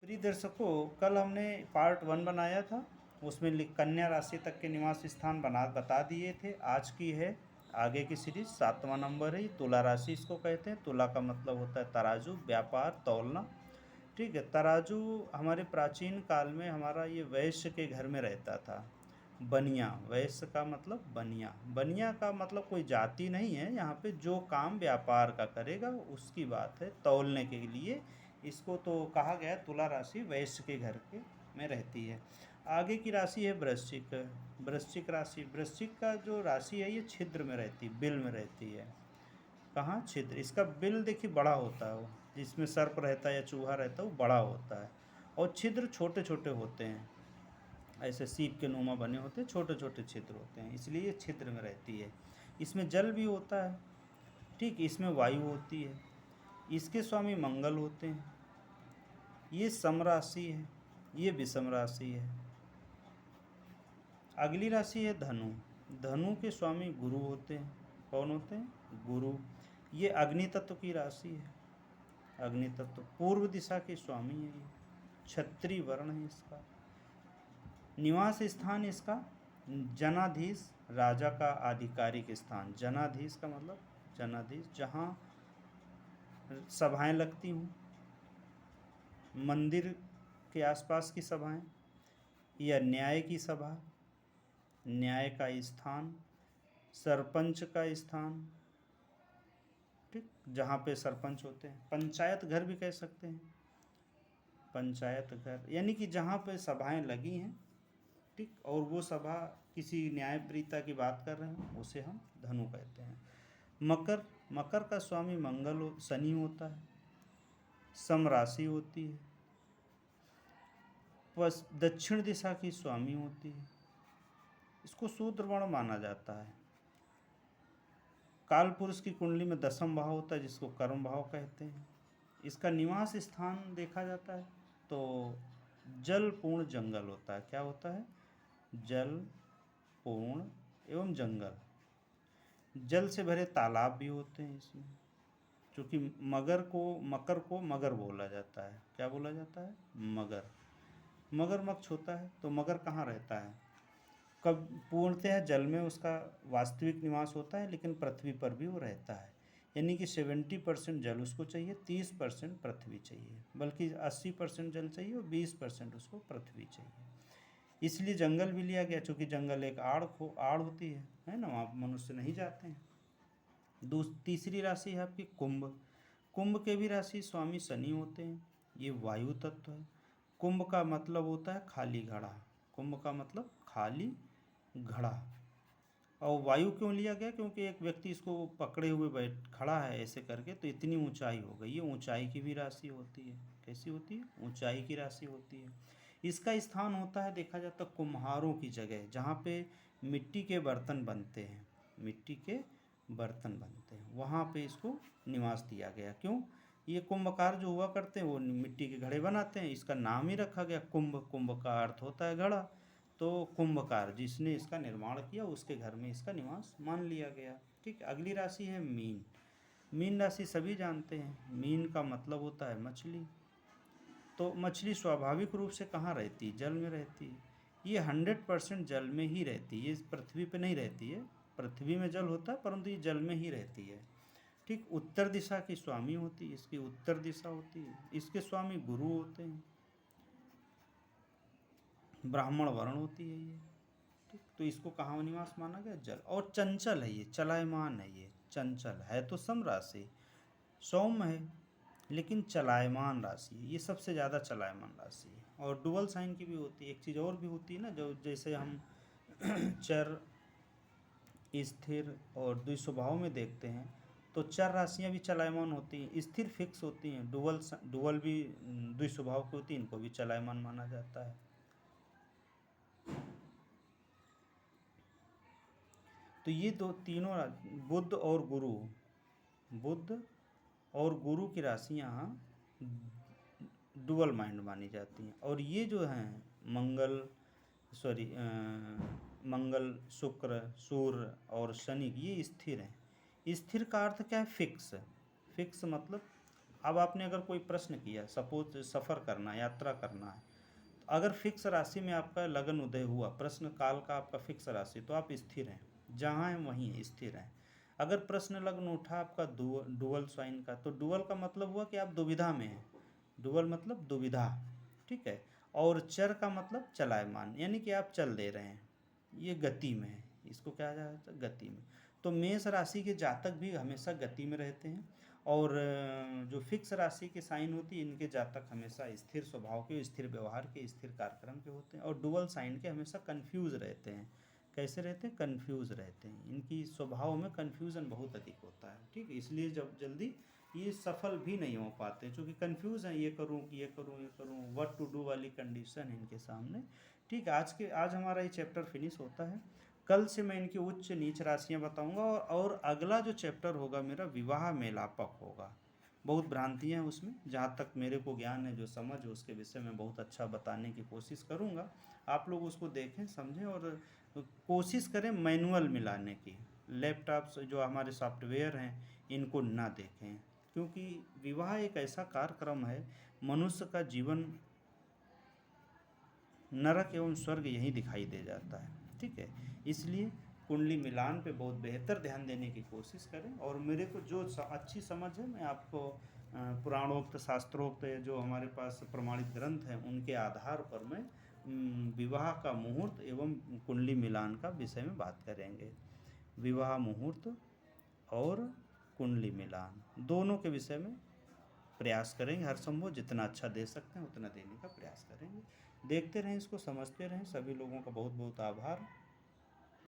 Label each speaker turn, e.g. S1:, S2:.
S1: प्रिय दर्शकों, कल हमने पार्ट 1 बनाया था। उसमें कन्या राशि तक के निवास स्थान बता दिए थे। आज की है आगे की सीरीज, 7वां नंबर है। तुला राशि इसको कहते हैं। तुला का मतलब होता है तराजू, व्यापार, तौलना। ठीक है। तराजू हमारे प्राचीन काल में हमारा ये वैश्य के घर में रहता था। बनिया, वैश्य का मतलब बनिया। बनिया का मतलब कोई जाति नहीं है। यहाँ पे जो काम व्यापार का करेगा उसकी बात है, तौलने के लिए इसको तो कहा गया। तुला राशि वैश्य के घर के में रहती है। आगे की राशि है वृश्चिक। वृश्चिक राशि, वृश्चिक का जो राशि है ये छिद्र में रहती है, बिल में रहती है। कहाँ? छिद्र। इसका बिल देखिए बड़ा होता है, वो जिसमें सर्प रहता है या चूहा रहता है वो बड़ा होता है, और छिद्र छोटे छोटे होते हैं, ऐसे सीप के नुमा बने होते हैं, छोटे छोटे छिद्र होते हैं, इसलिए ये छिद्र में रहती है। इसमें जल भी होता है, ठीक। इसमें वायु होती है। इसके स्वामी मंगल होते हैं। ये सम राशि है, ये विषम राशि है। अगली राशि है धनु। धनु के स्वामी गुरु होते हैं। कौन होते हैं? गुरु। ये अग्नि तत्व की राशि है। अग्नि तत्व पूर्व दिशा के स्वामी है। ये क्षत्रिय वर्ण है इसका। निवास स्थान इसका जनाधीश, राजा का आधिकारिक स्थान। जनाधीश का मतलब जनाधीश, जहाँ सभाएं लगती हूँ, मंदिर के आसपास की सभाएं, या न्याय की सभा, न्याय का स्थान, सरपंच का स्थान, ठीक, जहाँ पे सरपंच होते हैं। पंचायत घर भी कह सकते हैं। पंचायत घर यानी कि जहाँ पे सभाएं लगी हैं, ठीक, और वो सभा किसी न्यायप्रियता की बात कर रहे हैं, उसे हम धनु कहते हैं। मकर, मकर का स्वामी मंगल शनि होता है। सम राशि होती है। दक्षिण दिशा की स्वामी होती है। इसको शूद्र वर्ण माना जाता है। काल पुरुष की कुंडली में दशम भाव होता है, जिसको कर्म भाव कहते हैं। इसका निवास स्थान देखा जाता है तो जल पूर्ण जंगल होता है। क्या होता है? जल पूर्ण एवं जंगल। जल से भरे तालाब भी होते हैं इसमें, क्योंकि मकर को मगर बोला जाता है। क्या बोला जाता है? मगर। मगरमच्छ होता है। तो मगर कहाँ रहता है? कब? पूर्णतः जल में उसका वास्तविक निवास होता है, लेकिन पृथ्वी पर भी वो रहता है। यानी कि 70% जल उसको चाहिए, 30% पृथ्वी चाहिए, बल्कि 80% जल चाहिए और 20% उसको पृथ्वी चाहिए। इसलिए जंगल भी लिया गया, क्योंकि जंगल एक आड़ होती है ना, वहाँ मनुष्य नहीं जाते हैं। तीसरी राशि है आपकी कुंभ। कुंभ के भी राशि स्वामी शनि होते हैं। ये वायु तत्व है। कुंभ का मतलब होता है खाली घड़ा। कुंभ का मतलब खाली घड़ा। और वायु क्यों लिया गया? क्योंकि एक व्यक्ति इसको पकड़े हुए खड़ा है ऐसे करके, तो इतनी ऊंचाई हो गई। ये ऊंचाई की भी राशि होती है। कैसी होती है? ऊंचाई की राशि होती है। इसका स्थान होता है, देखा जाता है, कुम्हारों की जगह, जहाँ पे मिट्टी के बर्तन बनते हैं। मिट्टी के बर्तन बनते हैं, वहाँ पे इसको निवास दिया गया। क्यों? ये कुंभकार जो हुआ करते हैं वो मिट्टी के घड़े बनाते हैं, इसका नाम ही रखा गया कुंभ। कुंभ का अर्थ होता है घड़ा। तो कुंभकार जिसने इसका निर्माण किया, उसके घर में इसका निवास मान लिया गया। ठीक। अगली राशि है मीन। मीन राशि सभी जानते हैं। मीन का मतलब होता है मछली। तो मछली स्वाभाविक रूप से कहाँ रहती है? जल में रहती है। ये 100% जल में ही रहती है, ये पृथ्वी पे नहीं रहती है। पृथ्वी में जल होता है, परंतु ये जल में ही रहती है। ठीक। उत्तर दिशा की स्वामी होती है, इसकी उत्तर दिशा होती है। इसके स्वामी गुरु होते हैं। ब्राह्मण वर्ण होती है ये। ठीक। तो इसको कहाँ निवास माना गया? जल। और चंचल है ये, चलायमान है ये, चंचल है। तो सम राशि सौम्य है, लेकिन चलायमान राशि है। ये सबसे ज़्यादा चलायमान राशि है। और डुअल साइन की भी होती है। एक चीज़ और भी होती है ना, जो जैसे हम चर, स्थिर और द्विस्वभाव में देखते हैं, तो चर राशियाँ भी चलायमान होती हैं, स्थिर फिक्स होती हैं। डुअल भी द्विस्वभाव की होती है, इनको भी चलायमान माना जाता है। तो ये तीनों बुध और गुरु, बुध और गुरु की राशियाँ डुअल माइंड मानी जाती हैं। और ये जो हैं मंगल, शुक्र, सूर्य और शनि, ये स्थिर हैं। स्थिर का अर्थ क्या है? फिक्स। फिक्स मतलब अब आपने अगर कोई प्रश्न किया, सपोज सफ़र करना, यात्रा करना है, तो अगर फिक्स राशि में आपका लगन उदय हुआ, प्रश्न काल का आपका फिक्स राशि, तो आप स्थिर हैं, जहाँ हैं वहीं स्थिर हैं। अगर प्रश्न लग्न उठा आपका डुअल साइन का, तो डुअल का मतलब हुआ कि आप दुविधा में हैं। डुअल मतलब दुविधा, ठीक है। और चर का मतलब चलायमान, यानी कि आप चल दे रहे हैं, ये गति में है, इसको क्या जाता है, गति में। तो मेष राशि के जातक भी हमेशा गति में रहते हैं, और जो फिक्स राशि के साइन होती है, इनके जातक हमेशा स्थिर स्वभाव के, स्थिर व्यवहार के, स्थिर कार्यक्रम के होते हैं। और डुअल साइन के हमेशा कंफ्यूज रहते हैं। कैसे रहते हैं, कंफ्यूज रहते हैं, इनकी स्वभाव में कंफ्यूजन बहुत अधिक होता है, ठीक है। इसलिए जब जल्दी ये सफल भी नहीं हो पाते, क्योंकि कंफ्यूज हैं, ये करूँ कि ये करूँ, ये करूँ, व्हाट टू डू वाली कंडीशन है इनके सामने, ठीक है। आज हमारा ये चैप्टर फिनिश होता है। कल से मैं इनकी उच्च नीच राशियाँ बताऊंगा, और अगला जो चैप्टर होगा मेरा विवाह मेलापक होगा। बहुत भ्रांतियाँ हैं उसमें, जहाँ तक मेरे को ज्ञान है, जो समझ है, उसके विषय में बहुत अच्छा बताने की कोशिश करूँगा। आप लोग उसको देखें, समझें, और कोशिश करें मैनुअल मिलाने की। लैपटॉप जो हमारे सॉफ्टवेयर हैं, इनको ना देखें, क्योंकि विवाह एक ऐसा कार्यक्रम है, मनुष्य का जीवन नरक एवं स्वर्ग यहीं दिखाई दे जाता है, ठीक है। इसलिए कुंडली मिलान पे बहुत बेहतर ध्यान देने की कोशिश करें, और मेरे को जो अच्छी समझ है, मैं आपको पुराणोक्त, शास्त्रोक्त जो हमारे पास प्रमाणित ग्रंथ हैं, उनके आधार पर मैं विवाह का मुहूर्त एवं कुंडली मिलान का विषय में बात करेंगे। विवाह मुहूर्त और कुंडली मिलान दोनों के विषय में प्रयास करेंगे, हर संभव जितना अच्छा दे सकते हैं उतना देने का प्रयास करेंगे। देखते रहें, इसको समझते रहें। सभी लोगों का बहुत बहुत आभार।